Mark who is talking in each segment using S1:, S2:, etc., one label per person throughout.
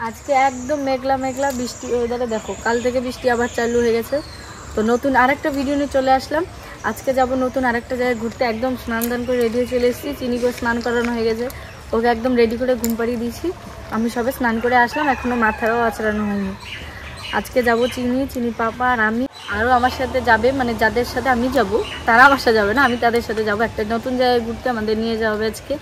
S1: আজকে একদম মেঘলা মেঘলা বৃষ্টি ওয়েদারে দেখো, কাল থেকে বৃষ্টি আবার চালু হয়ে গেছে। তো নতুন আরেকটা ভিডিও নিয়ে চলে আসলাম। আজকে যাব নতুন আরেকটা জায়গায় ঘুরতে। একদম স্নান দান করে রেডি হয়ে চলে এসেছি। চিনিকে স্নান করানো হয়ে গেছে, ওকে একদম রেডি করে ঘুম পাড়িয়ে দিয়েছি। আমি সবে স্নান করে আসলাম, এখনও মাথাও আঁচড়ানো হয়নি। আজকে যাব চিনি পাপা আর আমি, আরও আমার সাথে যাবে, মানে যাদের সাথে আমি যাব তারা আমার সাথে যাবে না, আমি তাদের সাথে যাব। একটা নতুন জায়গায় ঘুরতে আমাদের নিয়ে যাওয়া হবে আজকে,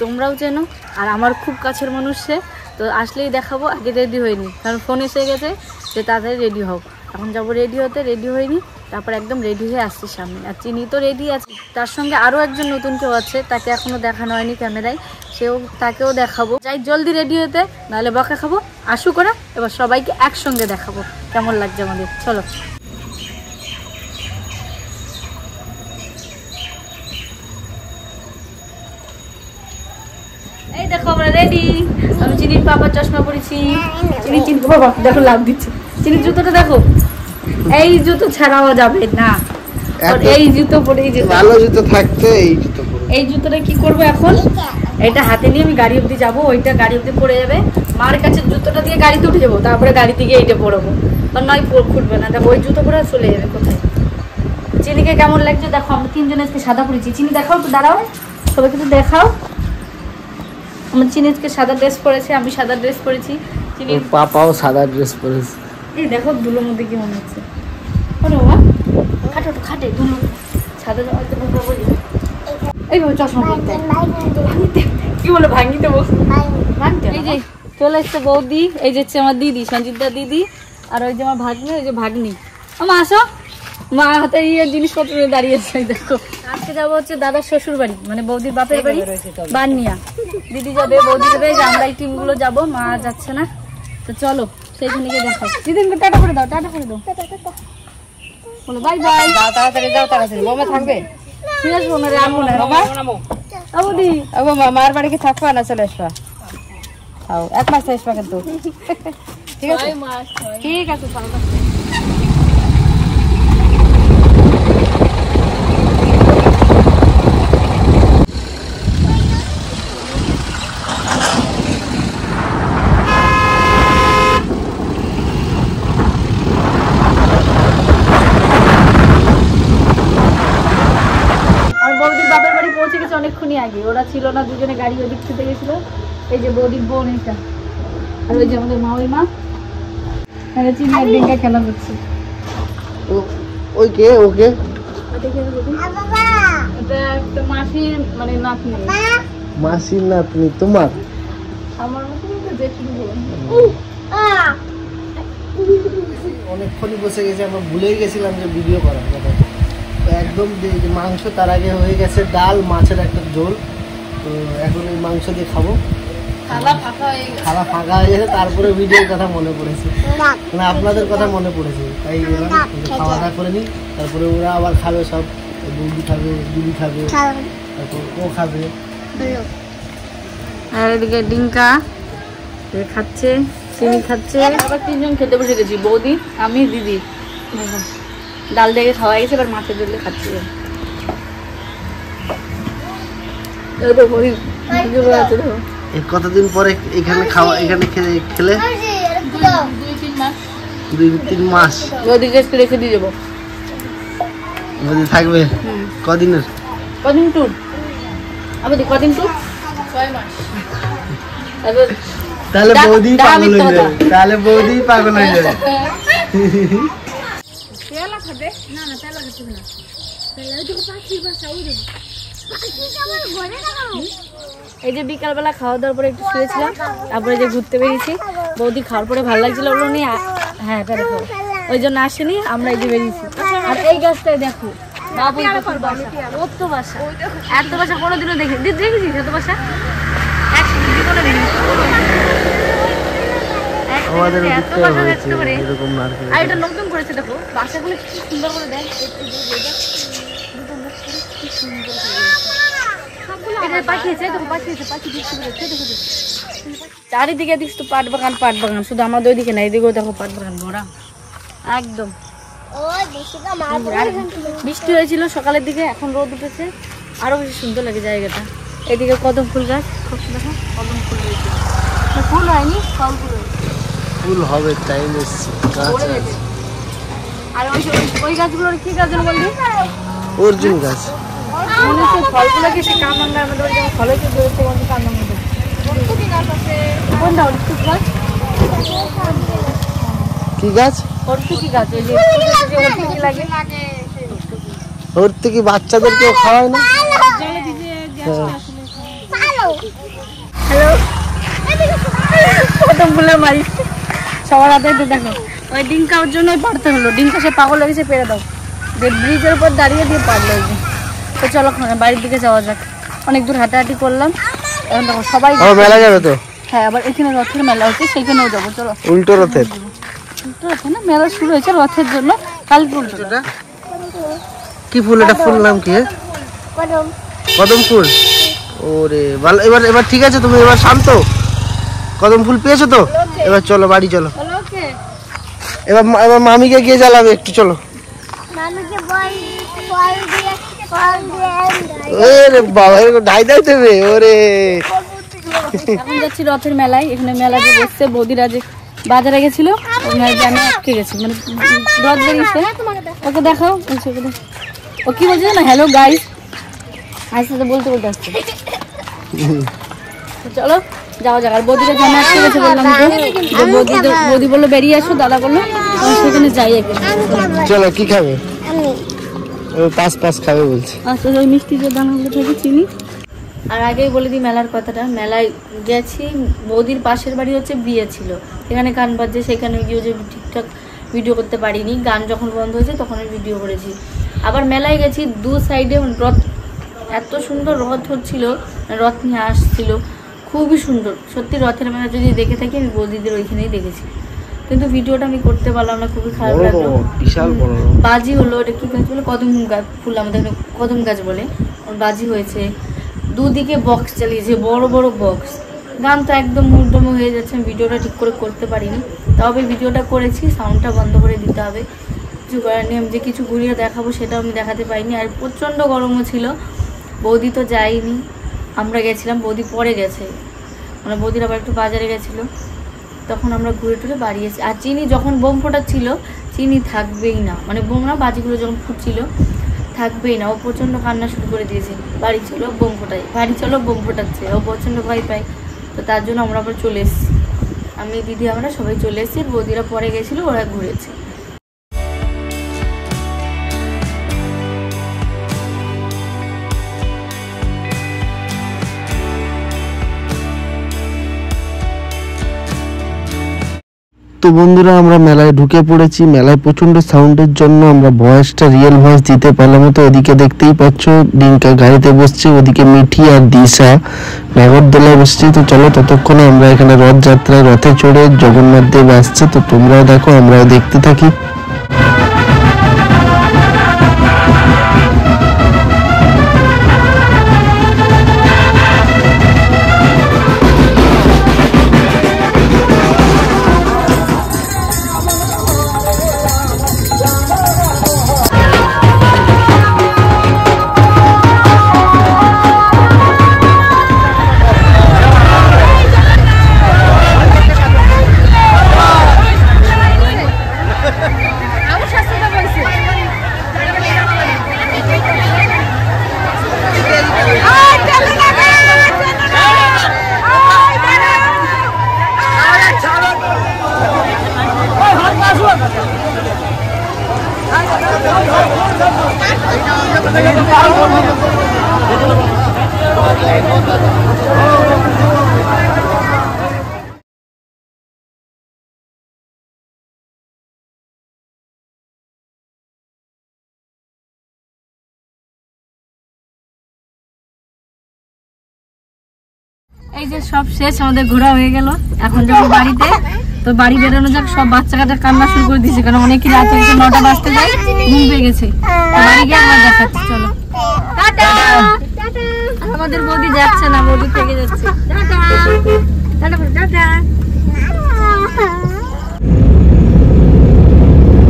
S1: তোমরাও চেনো। আর আমার খুব কাছের মানুষ সে, তো আসলেই দেখাবো। আগে রেডি হয়নি, কারণ ফোন এসে গেছে যে তাড়াতাড়ি রেডি হও। এখন যাবো রেডি হতে, রেডি হয়নি, তারপর একদম রেডি হয়ে আসছি সামনে। আর চিনি তো রেডি আছে, তার সঙ্গে আরও একজন নতুন কেউ আছে, তাকে এখনও দেখানো হয়নি ক্যামেরায়, তাকেও দেখাবো। যাই জলদি রেডি হতে, নাহলে বকা খাবো। আসুক ওরা, এবার সবাইকে একসঙ্গে দেখাবো কেমন লাগছে আমাদের। চলো। এই দেখো আমরা রেডি। আমি চিনির পাপার চশমা পরেছি। চিনি বাবা দেখো লাভ দিচ্ছে। চিনির জুতোটা দেখো, এই জুতো ছাড়াও যাবে না, এই জুতো পরে ভালো জুতো থাকতে এই জুতোটা কি করবো এখন, এটা হাতে নিয়ে আমি গাড়ি অব্দি যাবো। ওইটা গাড়ি অব্দি পড়ে যাবে, মার কাছে জুতোটা দিয়ে গাড়িতে উঠে যাবো, তারপরে গাড়ি থেকে এইটা পরবো। আর নয় খুলবে না, দেখো ওই জুতো পরে চলে যাবে কোথায়। চিনিকে কেমন লাগছে দেখো, আমরা তিনজন আজকে সাদা পরেছি। চিনি দেখাও তো, দাঁড়াও সবাইকে তো দেখাও। আমার চিনিকে সাদা ড্রেস পরেছে, আমি সাদা ড্রেস পরেছি, চিনির
S2: পাপাও সাদা ড্রেস পরেছে।
S1: এই দেখো ধুলোর মধ্যে কি মনে হচ্ছে, ওরে বাবা খাটে খাটে ধুলো সাদা জামাতে বুঝবো বলি। এইভাবে চশমা পরতে কি বলে ভাঙিতে বসে ভাঙতে। এই যে চলে এসছে বৌদি, এই যে হচ্ছে আমার দিদি সঞ্জিতদা দিদি, আর ওই যে আমার ভাগ্নি, ওই যে ভাগ্নি। মা আসো, মা হাতে ইয়ে জিনিসপত্র দাঁড়িয়েছে। দেখো আজকে যাবো হচ্ছে দাদার শ্বশুর বাড়ি, মানে বৌদির বাপের বাড়ি বানিয়া। দিদি যাবে, বৌদি যাবে, আমরা এই টিমগুলো যাবো, মা যাচ্ছে না। তো চলো সেইখানে গিয়ে দেখাও। দিদিনকে টাটা করে দাও, টাটা করে দাও, বলো বাই বাই।
S3: তাড়াতাড়ি যাও, তাড়াতাড়ি বৌমা থাকবে।
S1: ঠিক আছে বোনের আমো না বৌদি,
S3: বৌমা মার বাড়ি কি থাকবা না চলে আসবা? তাও 1 মাস আসবা কিন্তু, ঠিক আছে?
S1: ঠিক আছে চলো। অনেকক্ষণই আগে ওরা ছিল না, দুজনে গাড়ি ওদিক ছুটে গেছিল। এই যে বৌদির বোন এটা, আর ওই যে আমাদের মাওই মা, চিনি আর ডিঙ্কা খেলা করছে।
S2: ওই কে ওকে
S1: এটা একটা মাসির মানে নাতনি।
S2: মাসির নাতনি তোমার?
S1: আমার মতো দেখি
S2: অনেকক্ষণই বসে গেছে, আমরা ভুলেই গেছিলাম যে ভিডিও করার কথা। একদম মাংস তার আগে হয়ে গেছে, ডাল মাছের একটা ঝোল। তো এখন এই মাংস দিয়ে খাবো।
S1: থালা ফাঁকা
S2: হয়ে গেছে, তারপরে ভিডিওর কথা মনে পড়েছে, মানে আপনাদের কথা মনে পড়েছে, তাই খাওয়া দাওয়া করে নিই। তারপরে ওরা আবার খাবে, সব বৌদি খাবে, দিদি খাবে, তারপর ও খাবে।
S1: আর এদিকে ডিঙ্কা খাচ্ছে, চিনি খাচ্ছে, আবার তিনজন খেতে বসে গেছি, বৌদি আমি দিদি। ডাল দেখে খাওয়া গেছে, এবার মাছের ঝোল খাচ্ছি।
S2: কতদিন পরে এখানে খাওয়া, এখানে খেলে 2-3 মাস
S1: ওদিকে রেখে দিয়ে যাবো।
S2: থাকবে কদিনের?
S1: কদিন ট্যুর? আবার কদিন ট্যুর? 6 মাস।
S2: তাহলে বৌদি পাগল হয়ে যাবে, তাহলে বৌদি পাগল হয়ে যাবে।
S1: পেয়ালা খাবে না? না পেয়ালা খাচ্ছে না। এই যে বিকালবেলা খাওয়া দাওয়ার পরে একটু শুয়েছিলাম, তারপরে যে ঘুরতে বেরিয়েছি। বৌদি খাওয়ার পরে ভালো লাগছিল, ওগুলো নিয়ে হ্যাঁ পেরে খাবো, ওই জন্য আসেনি, আমরা এই যে বেরিয়েছি। আর এই গাছটায় দেখো এত বাসা, এত বাসা কোনোদিনও দেখেছিস এত বাসা? আর এটা নতুন করেছে, দেখো বাসাগুলো কি সুন্দর করে দেয়, চারিদিকে দেখছি তো পাট বাগান, শুধু আমাদের ওইদিকে না, এদিকেও দেখো পাট বাগান ভরা একদম। বৃষ্টি হয়েছিল সকালের দিকে, এখন রোদ উঠেছে, আরো বেশি সুন্দর লাগে জায়গাটা। এদিকে কদম ফুল গাছ, দেখো কদম ফুল রয়েছে। ফুল হয়নি, ফলগুলো
S2: ফুল হবে, টাইম এসছে, গাছ আছে।
S1: আর ওই গাছগুলোর কি গাছ যেন বললি?
S2: অর্জুন গাছ।
S1: মনে হচ্ছে ফলগুলো কি সে কামরাঙ্গার মধ্যে যেমন ফল হয়েছে কামরাঙ্গার মধ্যে। কোনটা অর্থিক গাছ?
S2: কি গাছ?
S1: অর্থিক গাছ, ওই যে অর্থিক লাগে।
S2: ওর থেকে বাচ্চাদেরকেও খাওয়ায় না?
S1: হ্যালো, কত ফুলের মারি সবার হাতে দেখো। ওই ডিঙ্কা ওর জন্যই পারতে হলো, ডিঙ্কা সে পাগল লেগেছে, পেরে দাও। ব্রিজের উপর দাঁড়িয়ে দিয়ে পারলো। তো চলো বাড়ির দিকে যাওয়া যাক, অনেক দূর হাঁটাহাঁটি করলাম। এখন দেখো সবাই
S2: মেলা যাবে তো।
S1: হ্যাঁ, আবার এখানে রথের মেলা হচ্ছে, সেখানেও যাবো। চলো।
S2: উল্টো রথের?
S1: উল্টো রথে না, মেলা শুরু হয়েছে রথের জন্য, কালকে উল্টোটা।
S2: কি ফুল এটা? ফুল নাম কি? কদম ফুল। ওরে ভালো, এবার এবার ঠিক আছে, তুমি এবার শান্ত। কদম ফুল পেয়েছো তো, এবার চলো বাড়ি চলো। এবার এবার মামিকে গিয়ে জ্বালাবে একটু, চলো। ওরে বাবা, ঢাই ঢাই দেবে। ওরে
S1: এখন যাচ্ছি রথের মেলায়। এখানে মেলা যে বসছে, বৌদিরা যে বাজারে গেছিল, জানে আটকে গেছে, মানে রথ বেরিয়েছে। ওকে দেখাও, ও কি বলছে না, হ্যালো গাইস আসতে বলতে বলতে আসছে। চলো যাওয়া যাক। আর বৌদিরা জানে আটকে গেছে বললাম, যে বৌদি বললো বেরিয়ে আসো, দাদা বললো সেখানে যাই একটু।
S2: চলো, কি খাবে? পাঁচ খাবে বলছে।
S1: আচ্ছা, ওই মিষ্টি যে দানাগুলো থেকে চিনি। আর আগেই বলে দিই মেলার কথাটা। মেলায় গেছি, বৌদির পাশের বাড়ি হচ্ছে বিয়ে ছিল, এখানে গান বাজছে, সেখানে গিয়ে যে ঠিকঠাক ভিডিও করতে পারিনি। গান যখন বন্ধ হয়েছে তখন আমি ভিডিও করেছি। আবার মেলায় গেছি, দু সাইডে রথ, এত সুন্দর রথ হচ্ছিল, রথ নিয়ে আসছিল, খুবই সুন্দর। সত্যি রথের মেলা যদি দেখে থাকি, আমি বৌদিদের ওইখানেই দেখেছি, কিন্তু ভিডিওটা আমি করতে পারলাম না, খুবই খারাপ লাগলো। বাজি হলো, এটা কি গাছ বলে? কদম গাছ ফুল, আমাদের কদম গাছ বলে। বাজি হয়েছে, দুদিকে বক্স চালিয়েছে, বড় বড় বক্স। গান তো একদম মুর্দম হয়ে যাচ্ছে, আমি ভিডিওটা ঠিক করে করতে পারিনি। তবে ভিডিওটা করেছি, সাউন্ডটা বন্ধ করে দিতে হবে, কিছু করার নেই। আমি যে কিছু ঘুরিয়ে দেখাবো সেটাও আমি দেখাতে পারিনি। আর প্রচণ্ড গরমও ছিল। বৌদি তো যায়নি, আমরা গেছিলাম, বৌদি পরে গেছে, মানে বৌদির আবার একটু বাজারে গেছিলো, তখন আমরা ঘুরে টুরে বাড়ি এসেছি। আর চিনি যখন বোম ফোটাচ্ছিল, চিনি থাকবেই না, মানে বোম না, বাজিগুলো যখন ফুটছিল থাকবেই না, ও প্রচণ্ড কান্না শুরু করে দিয়েছে, বাড়ি চলো বোম ফোটাই, বাড়ি চলো বোম ফোটাচ্ছে। ও প্রচণ্ড ভয় পায়, তো তার জন্য আমরা আবার চলে এসেছি, আমি দিদি আমরা সবাই চলে এসেছি। বৌদিরা পরে গেছিলো, ওরা ঘুরেছে।
S2: তো বন্ধুরা, আমরা মেলায় ঢুকে পড়েছি। মেলায় প্রচন্ড সাউন্ডের জন্য আমরা ভয়েসটা রিয়েল ভয়েস দিতে পারলাম। তো এদিকে দেখতেই পাচ্ছ ডিঙ্কা গাড়িতে বসছে, ওদিকে মিঠি আর দিশা নাগরদোলায় বসছে। তো চলো, ততক্ষণে আমরা এখানে রথযাত্রায় রথে চড়ে জগন্নাথ দেব আসছে, তো তোমরাও দেখো, আমরাও দেখতে থাকি।
S1: এই যে সব শেষ, আমাদের ঘোরা হয়ে গেল, এখন যাবো বাড়িতে। তো বাড়ি বেরোনো যাক, সব বাচ্চা কাচ্চা কান্না শুরু করে দিয়েছে, কারণ অনেকই রাত হয়েছে, 9টা বাজতে যায়, ঘুম পেয়ে গেছে। বাড়ি গিয়ে আবার দেখাচ্ছি, চলো টাটা। আমাদের বৌদি যাচ্ছে না, বৌদি থেকে যাচ্ছে, টাটা টাটা।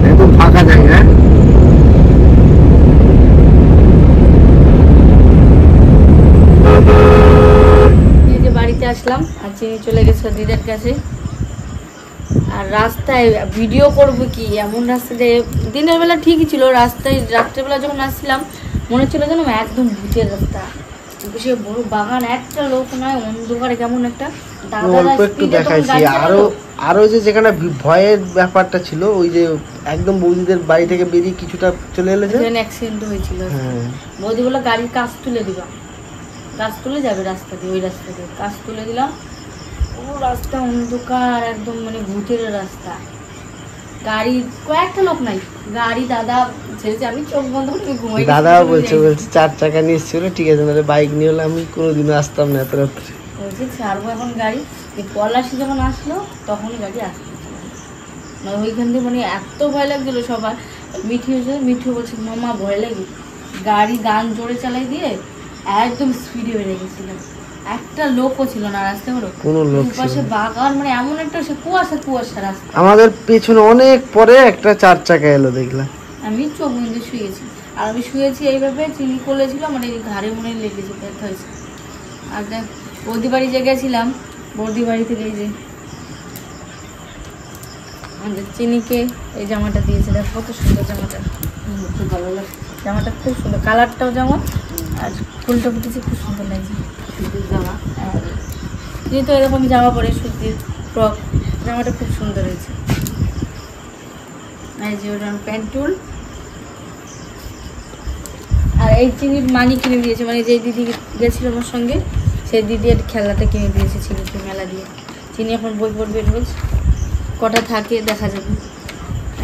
S2: একদম ফাঁকা জায়গা।
S1: এই যে বাড়িতে আসলাম, আর চিনি চলে গেছে সো দিদার কাছে। আর রাস্তায় ভিডিও করব কি, এমন রাস্তা যে দিনের বেলা ঠিকই ছিল, রাস্তায় রাত্রেবেলা যখন আসছিলাম মনে হচ্ছিল যেন একদম ভূতের রাস্তা, সে বড় বাগান, একটা লোক নয়, অন্ধকারে কেমন একটা
S2: অল্প একটু দেখাইছি। আরো যে যেখানে ভয়ের ব্যাপারটা ছিল, ওই যে একদম বৌদিদের বাড়ি থেকে বেরিয়ে কিছুটা চলে এলে যে
S1: অ্যাক্সিডেন্ট হয়েছিল। বৌদি বলে গাড়ির কাজ তুলে দিবা, কাজ তুলে যাবে রাস্তা দিয়ে, ওই রাস্তা দিয়ে কাজ তুলে দিলাম। ও রাস্তা অন্ধকার একদম, মানে ভূতের রাস্তা। গাড়ি কয়েকটা লোক নাই, গাড়ি দাদা ছেড়েছে, আমি চোখ বন্ধ করে ঘুমাই।
S2: দাদা বলছে 4 চাকা নিয়ে এসেছিল, ঠিক আছে, নাহলে বাইক নিয়ে হলে আমি কোনোদিনও আসতাম না এত রাত্রে।
S1: বলছি ছাড়বো এখন গাড়ি। পলাশি যখন আসলো তখন গাড়ি আসতে, মানে ওইখান দিয়ে মানে এত ভয় লাগছিল সবার। মিঠি হয়েছে, মিঠু বলছে মামা ভয় লাগে, গাড়ি গান জোরে চালাই দিয়ে একদম স্পিডে বেড়ে গেছিল। একটা লোকও ছিল না রাস্তায়, হলো
S2: কোনো লোক
S1: পাশে বাগান, মানে এমন একটা কুয়াশা রাস্তা।
S2: আমাদের পেছনে অনেক পরে একটা 4 চাকা এলো দেখলাম।
S1: আমি চোখ বন্ধে শুয়েছি, আর আমি শুয়েছি এইভাবে, চিনি করেছিল, মানে ঘাড়ে মনে লেগেছে, ব্যথা হয়েছে। আর দেখ বৌদি বাড়ি যে গেছিলাম, বৌদি বাড়ি থেকে এই যে আমাদের চিনিকে এই জামাটা দিয়েছে, দেখ কত সুন্দর জামাটা, খুব ভালো লাগে জামাটা, খুব সুন্দর কালারটাও যেমন, আর ফুলটা ফুটেছে খুব সুন্দর লাগছে। সুতির জামা, চিনি তো এরকম জামা পরে, সুতির ফ্রক, জামাটা খুব সুন্দর হয়েছে। এই যে ওটা প্যান্টুল। আর এই চিনির মানি কিনে দিয়েছে, মানে যে দিদি গেছিল আমার সঙ্গে, সেই দিদি একটা খেলাটা কিনে দিয়েছে চিনিকে মেলা দিয়ে। চিনি এখন বই পড়বে রোজ, কটা থাকে দেখা যাবে,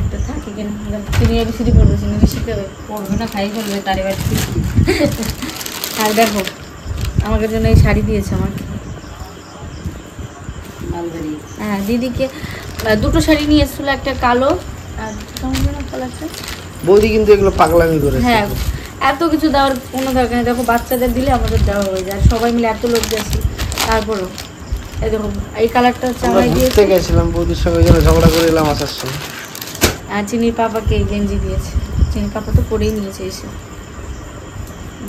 S1: একটা থাকে কিনা। চিনি এবিসিডি পড়বে, চিনি শিখে পড়বে না, খাই করবে তারে বাড়ি। আর দেখো আমাকে জন্য এই শাড়ি দিয়েছে আমাকে, হ্যাঁ দিদিকে দুটো শাড়ি নিয়ে এসেছিলো, একটা কালো আর কালারটা।
S2: বৌদি কিন্তু এগুলো পাগলামি করে।
S1: হ্যাঁ, এত কিছু দেওয়ার কোনো দরকার নেই, দেখো বাচ্চাদের দিলে আমাদের দেওয়া হয়ে যায়, সবাই মিলে এত লোক যাচ্ছি তারপরও। এই দেখো এই কালারটা হচ্ছে
S2: আমরা
S1: আমায়
S2: ঘুরতে গেছিলাম বৌদির সঙ্গে, যেন ঝগড়া করে এলাম আসার সময়।
S1: আর চিনির পাপাকে এই গেঞ্জি দিয়েছে, চিনির পাপা তো পরেই নিয়েছে এসে,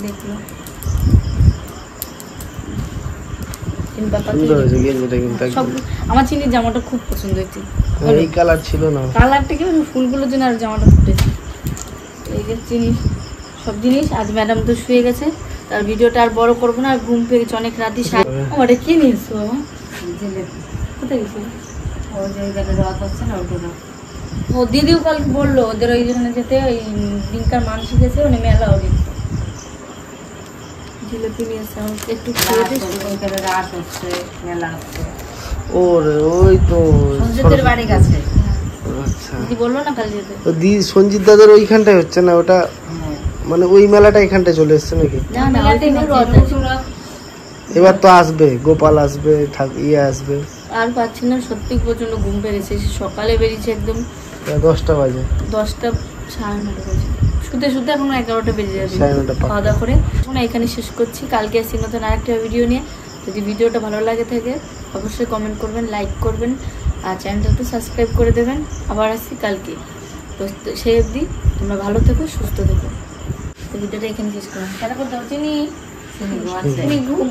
S1: দেখলো চিনির পাপা
S2: সুন্দর হয়েছে গেঞ্জিটা কিন্তু
S1: সব। আমার চিনির জামাটা খুব পছন্দ হয়েছে,
S2: এই কালার ছিল না,
S1: কালারটা কি ফুলগুলোর জন্য আর জামাটা ফুটেছে। এই যে চিনি সব জিনিস। আজ ম্যাডাম তো শুয়ে গেছে, তার ভিডিওটা আর বড় করবো না, আর ঘুম পেয়ে গেছে অনেক রাতি। ওটা কি নিয়েছো বাবা? কোথায় গেছিল? ও দিদিও কালকে বললো ওদের ওই যেখানে যেতে, ওই ডিঙ্কার মান শিখেছে, ওখানে মেলা ওর জিলেপি নিয়ে এসে একটু রাত হচ্ছে, মেলা হচ্ছে
S2: ওর ওই তো
S1: সঞ্জিতের বাড়ি কাছে।
S2: আচ্ছা,
S1: দিদি বললো না কাল যেতে,
S2: সঞ্জিত দাদার ওইখানটায় হচ্ছে না ওটা, মানে ওই মেলাটা এখানটায় চলে এসছে নাকি? এবার তো আসবে, গোপাল আসবে, ইয়ে আসবে।
S1: আর পাচ্ছি না, সত্যি প্রচন্ড ঘুম পেরেছে। সকালে বেরিয়েছে একদম
S2: 10টা বাজে,
S1: 10টা 9:30 বাজে, শুতে শুতে এখন 11টা বেজে যাবে।
S2: 9:30
S1: খাওয়া দাওয়া করে এখন এখানে শেষ করছি। কালকে আসছি নতুন আরেকটা ভিডিও নিয়ে। যদি ভিডিওটা ভালো লাগে থাকে অবশ্যই কমেন্ট করবেন, লাইক করবেন, আর চ্যানেলটা সাবস্ক্রাইব করে দেবেন। আবার আসছি কালকে, তো সেই অবধি তোমরা ভালো থেকো, সুস্থ থেকো। তো ভিডিওটা এখানে শেষ করলাম। কেন করতে হচ্ছে চিনি ঘুম।